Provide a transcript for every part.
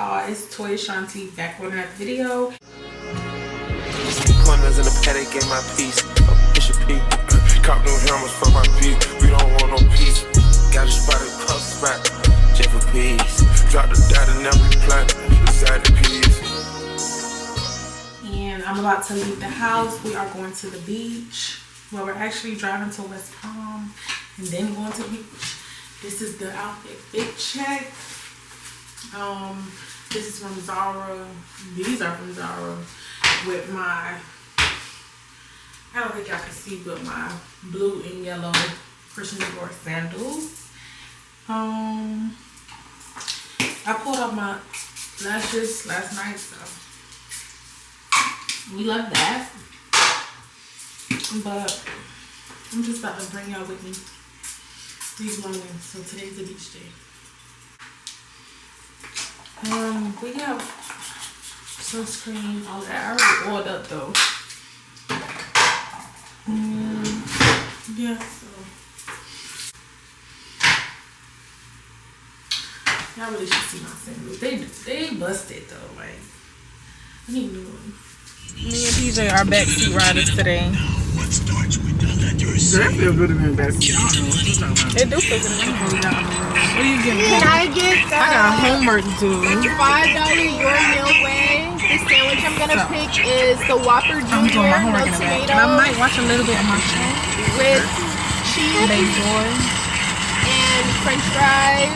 y'all? It's Toya Shanti back with another video. Corners in the paddock, get my piece. Push a P. Cop new helmets for my P. We don't want no peace. Got a spotted puff spot. Jet for peace. Drop the dot and now we plant. Beside the peas. And I'm about to leave the house. We are going to the beach. Well, we're actually driving to West Palm and then going to the beach. This is the outfit fit check. This is from Zara. These are from Zara with my, I don't think y'all can see, but my blue and yellow Christian Dior sandals. I pulled up my lashes last night, so we love that. But I'm just about to bring y'all with me these mornings. So today's the beach day. We have sunscreen, all that. I already ordered up though. Yeah, so y'all really should see my sandals. They busted though. Like, I need new ones. Me and PJ are backseat riders today. That feel good to be in backseat. It do feel good. What are you getting? I got homework to do. $5 your meal way. The sandwich I'm gonna pick is the Whopper Junior, no tomato. I might watch a little bit of my show with cheese and French fries.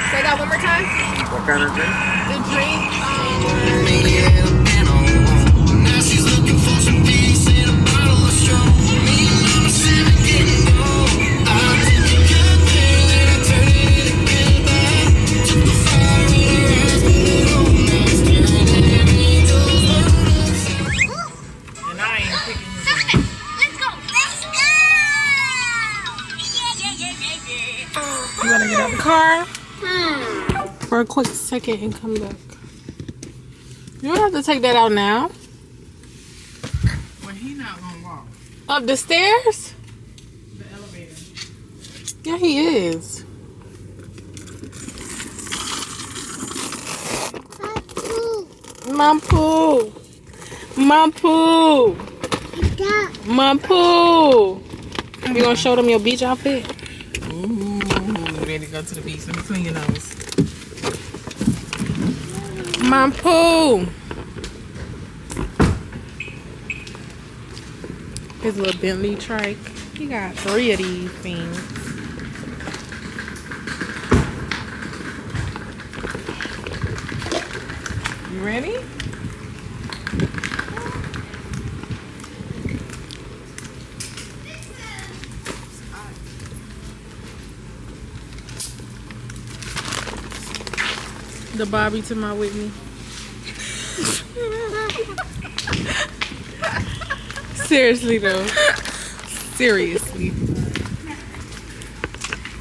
Say that one more time. What kind of drink? The drink. You wanna get out the car for a quick second and come back? You don't have to take that out now. Well, he not gonna walk. Up the stairs? The elevator. Yeah, he is. Mom poo. Mom poo. Mom poo. You gonna show them your beach outfit? Ooh, ready to go to the beach. Let me clean your nose. Mom poo. His little Bentley trike. He got 3 of these things. You ready? The Bobby to my Whitney. Seriously though. Seriously.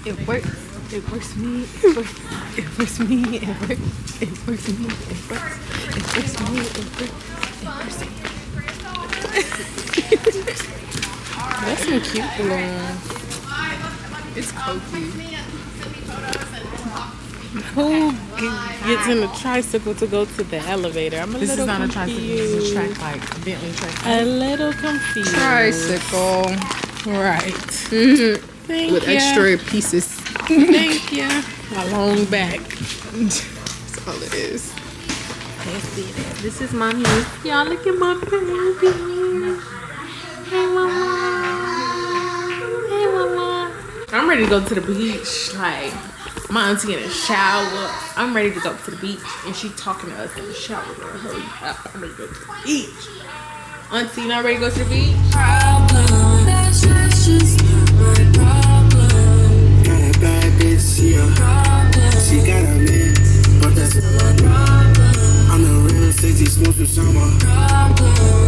It works. It works me. It works. It works me. It works. It works me. It works. It works me. It works. It works. That's some cute balloons. It's cokey. Who gets in a tricycle to go to the elevator? I'm a This little is not confused. a tricycle. This is a track like a Bentley track. A little confused. Tricycle. Right. Thank With you. extra pieces. Thank you. A long back. That's all it is. Let's see that. This is my niece. Y'all look at my baby. Hey, mama. Hey, mama. I'm ready to go to the beach. Like, my auntie in the shower. I'm ready to go to the beach. And she talking to us in the shower. Girl, hurry up. I'm ready to go to the beach. Auntie, you not ready to go to the beach? Problem. That's just my problem. Got a bad bitch, she got a man, but that's my problem. I'm the real sexy smooth with summer.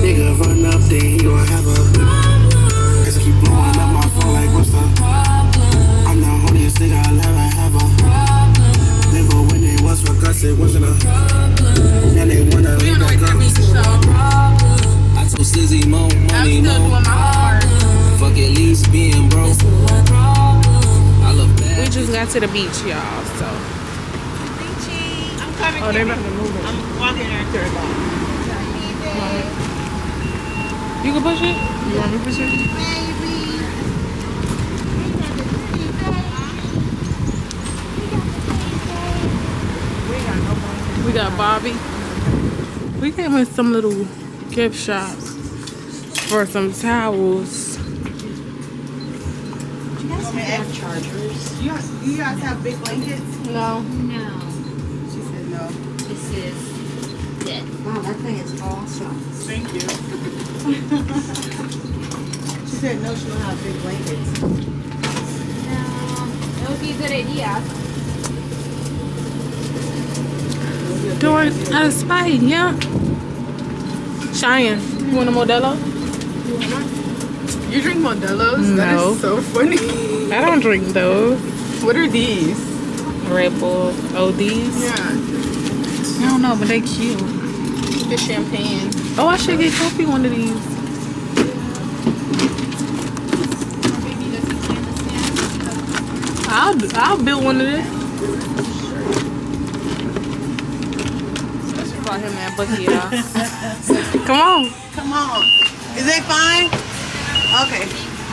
Nigga run up, then he gon' have a problem. Cause I keep blowing up my phone like what's the problem? I'm the honeyest nigga I'll ever have a problem. Remember when it was for guts, it wasn't a problem. Now they wanna leave that girl. I told Slizzy more money, more. Fuck at least being broke. I love that. We just got to the beach, y'all. So I'm Oh, they about to move it. I'm walking there to the back. You can push it? You want me to push it? We got Bobby. We came in some little gift shop for some towels. You guys have chargers? You guys have big blankets? No. No, She said no. this is it. Wow, that thing is awesome. Thank you. She said no, she don't have big blankets. No, it would be a good idea. Door out of spite, yeah. Cheyenne, you want a Modelo? You drink Modelo's? No. That is so funny. I don't drink those. What are these? Red Bull ODs. Yeah. I don't know, but they cute. The champagne. Oh, I should get Kofi one of these. I'll build one of this. Brought him that bucket, y'all. Come on. Come on. Is that fine? Okay.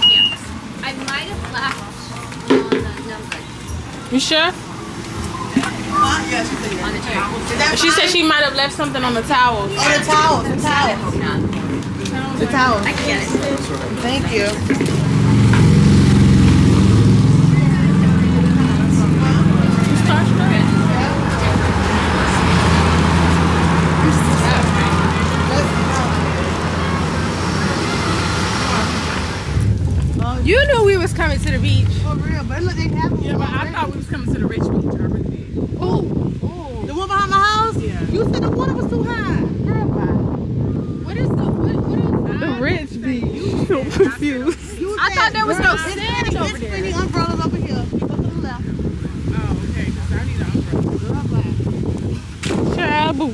Yes. I might have left on the number You sure? Yeah, she said on the yeah. table. Is that She fine? said she might have left something on the towel. Oh, the towels. The I towels. hope not. The towels. I can get it. Thank you. You knew we was coming to the beach. For real, but look, they have them. Yeah, but I thought we was coming to the rich beach. I really did. Oh, the one behind my house? Yeah. You said the water was too high. Girl, bye. What is the The rich beach. So confused. You I said, thought there was no girl, sand it's over there. plenty umbrellas over here. You go to the left. Oh, okay. Because I need an umbrella. Chabu.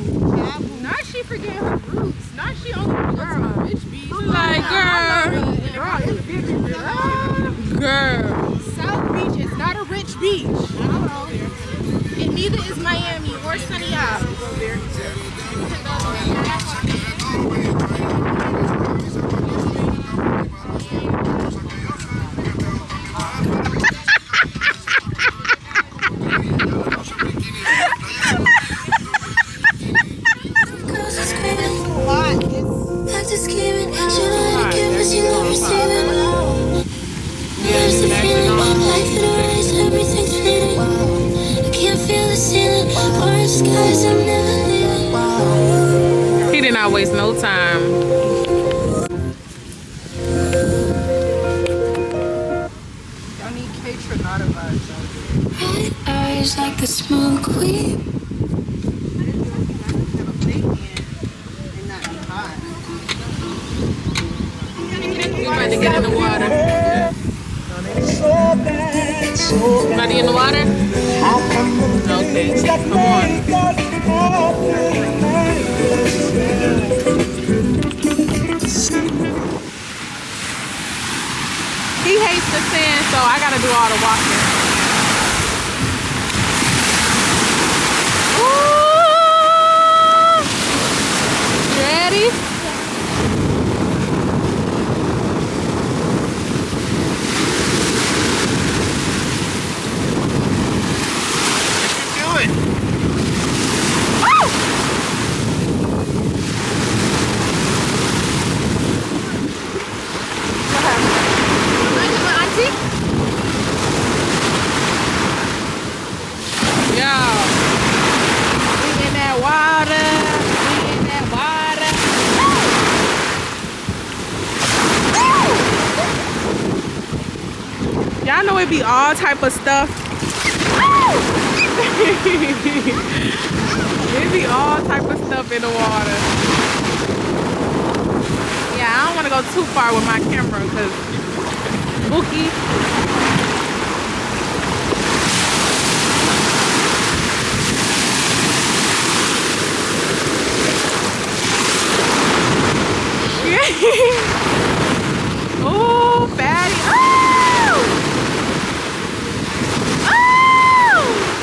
Now she forgetting her roots. Now she only goes to the rich beach. Like, girl. South Beach is not a rich beach. And neither is Miami or Sunny Isles. He did not waste no time. I need K-Tronada vibes. Eyes like the smoke we We about to get in the water. About to get in the water? Okay, come on. He hates the sand, so I gotta do all the walking. Ooh! You ready? Y'all know it be all type of stuff. It be all type of stuff in the water. Yeah, I don't want to go too far with my camera because spooky. Oh, fatty. Oh! Oh!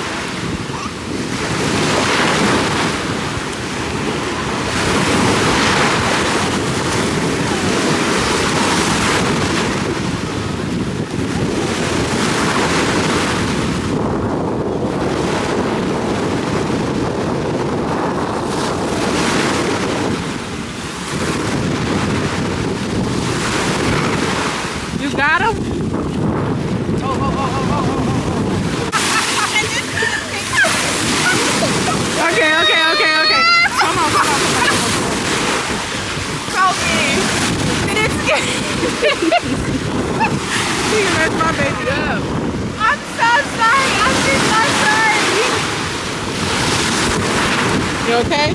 She messed my baby up. I'm so sorry. I'm just so sorry. You okay?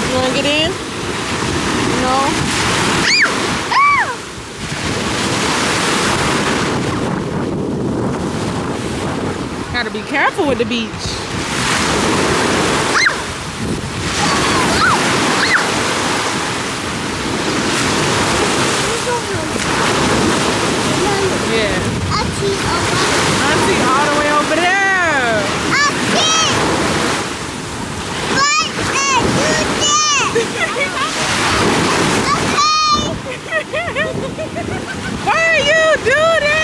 You wanna get in? No? Gotta be careful with the beach. Yeah. Auntie all the way over there. Why you do that?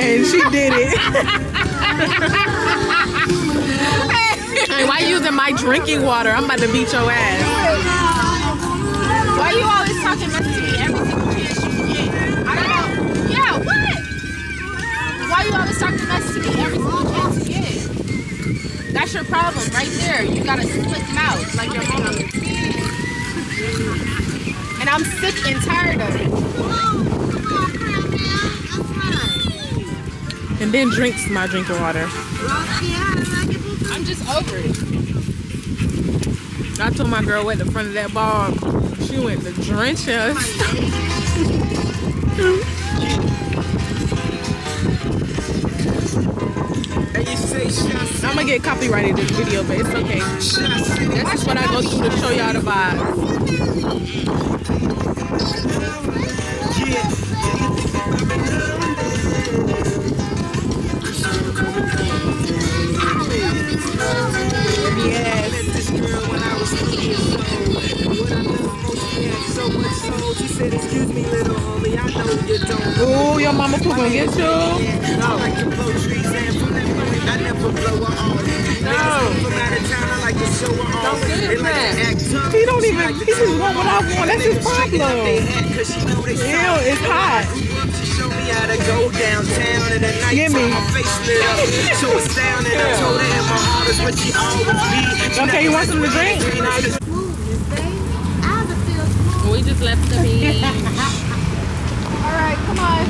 And she did it. Hey, why you using my drinking water? I'm about to beat your ass. Why you always talking mess to me every single chance you get? I don't know. Yeah, what? Why you always talking mess to me every single chance you get? That's your problem right there. You got a slick mouth like your mama. And I'm sick and tired of it. And then drinks my drinking water. I'm just over it. I told my girl at the front of that bar, she went to drench us. I'm gonna get copyrighted this video, but it's okay. That's just what I go through to show y'all the vibes. Ooh, your mama poo gonna get you? No. Don't get it, man. He don't even, he just want what I want. That's his problem. Ew, it's hot. Give me. Okay, you want some to drink? We just left the beach. Alright, come on.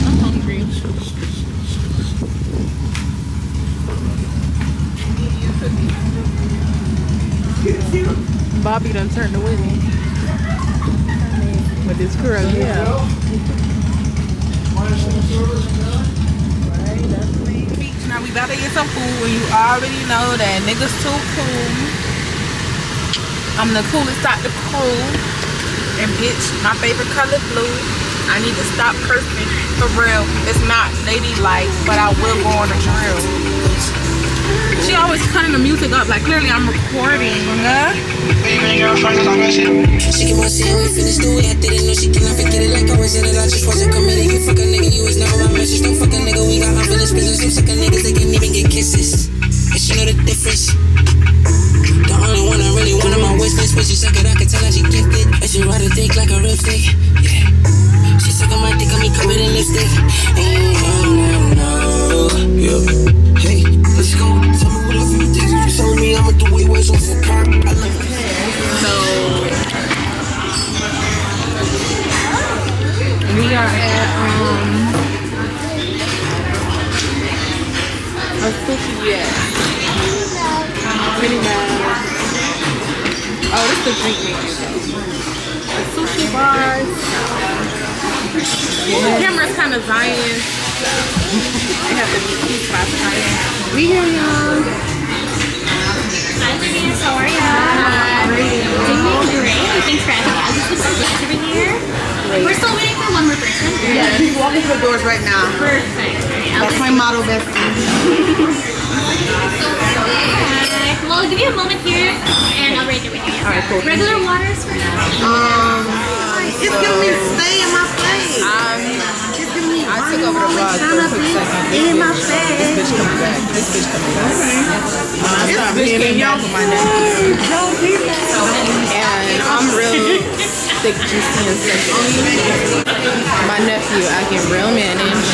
I'm hungry. Bobby done turned away with this girl, yeah. Now we about to get some food and you already know that niggas too cool. I'm the coolest out the cool. And bitch, my favorite color blue. I need to stop cursing for real. It's not ladylike, but I will go on a drill. She always cutting the music up, like clearly I'm recording. She keep on saying we finished the way I didn't know she cannot forget it like I was in it. I just wasn't committed. You fuck a nigga, you was never my message. Don't fuck a nigga, we got unfinished business. Some sucker niggas, they can't even get kisses. And she know the difference. The only one I really want on my waist is when she suck it, I can tell that she gifted. And she ride a dick like a lipstick. Yeah. She suck on my dick, got me covered in lipstick. Yeah. Hey, let's go. Tell me what love you think. You telling me I'ma do it ways off for pop. I love it. So we are at a sushi, yeah. Pretty bad. Oh, this is the drink menu though. A sushi bars. Yeah. The camera's kind of Zion. I have to be cute last. We here, y'all. Hi, Lydia. How are you? Doing great. Thanks for having us. This is over here. We're still waiting for one more person. Yeah. your doors right now. Perfect. That's my model bestie. Well, give me a moment here, and I'll rate it with you. All right, cool. Regular waters for now. It's giving me stay in my face. It's giving me. I took over the vlog for a quick second. In my This face. bitch coming back. This bitch coming back. This This bitch bitch came back with my nephew. And I'm real thick, juicy, and sexy. My nephew acting real managed.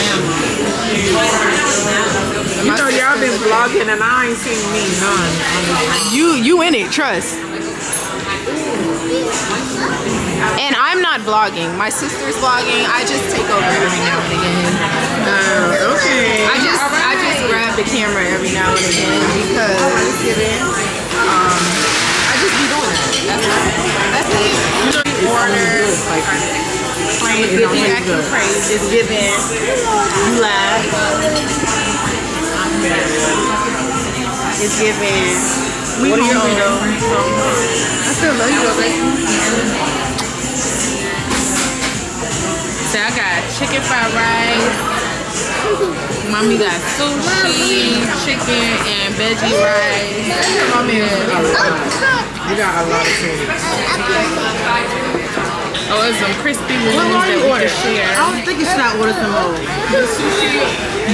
You know y'all been vlogging and I ain't seen me none. You in it, trust. And I'm not vlogging. My sister's vlogging. I just take over every now and again. Okay. I just grab the camera every now and again because I just be doing that. That's it. Order. Be acting crazy. It's giving. You laugh. It's giving. What are you doing? I still love you, baby. So I got chicken fried rice. Mommy got sushi, chicken, and veggie rice. Mommy, You got a lot of things. oh, it's some crispy wings that we can share. I was thinking should I order some more.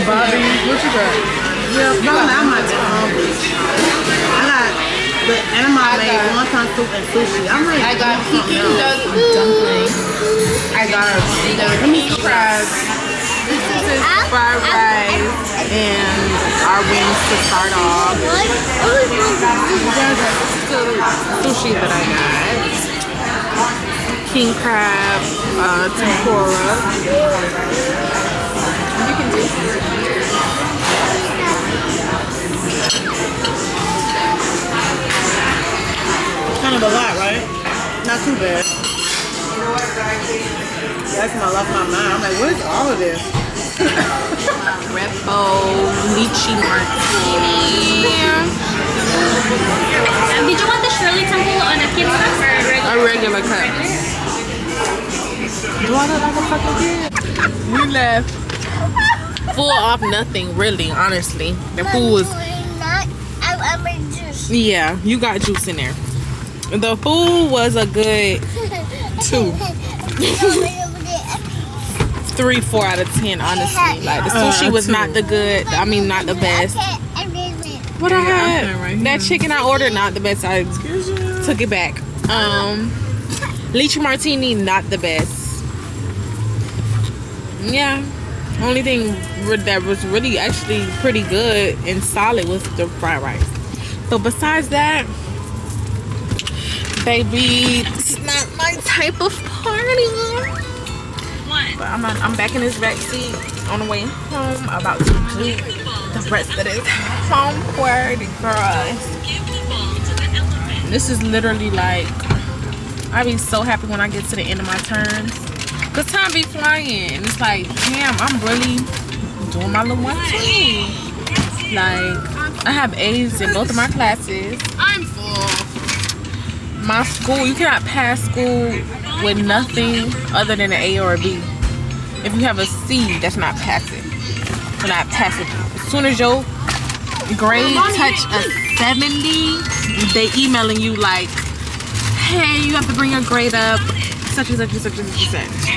Bobby, what you got? Yeah, probably I might be hungry. I got the animal made wonton soup and sushi. I'm ready. I got Peking dumplings. I got the crabs. This is fried rice and our wings to start off. Sushi that I got. King crab, tempura. You can do. Kind of a lot, right? Not too bad. That's when I lost my mind. I'm like, what is all of this? Repo, lychee martini. Did you want the Shirley Temple on a kid's cup or a regular? A regular cup. Do I look like a fucking kid? We left full off nothing, really, honestly. The food was... Yeah, you got juice in there. The food was a good 2. 3, 4 out of 10, honestly. Like the sushi was not the good. I mean, not the best. What I had? That chicken I ordered, not the best. I took it back. Lychee martini, not the best. Yeah. Only thing that was really actually pretty good and solid was the fried rice. But besides that, baby, it's not my type of party. But I'm back in this back seat on the way home, about to do the rest of this home party, girls. This is literally like, I be so happy when I get to the end of my terms, cause time be flying. It's like, damn, I'm really doing my little one too. Like, I have A's in both of my classes. I'm full. My school, you cannot pass school with nothing other than an A or a B. If you have a C, that's not passing. You're not passing. As soon as your grade touch a 70, they emailing you like, hey, you have to bring your grade up, such and such and such and such.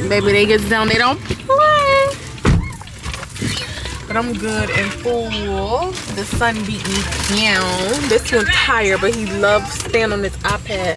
Baby, they get down, they don't play. But I'm good and full. The sun beat me down. This one's tired, but he loves staying on this iPad.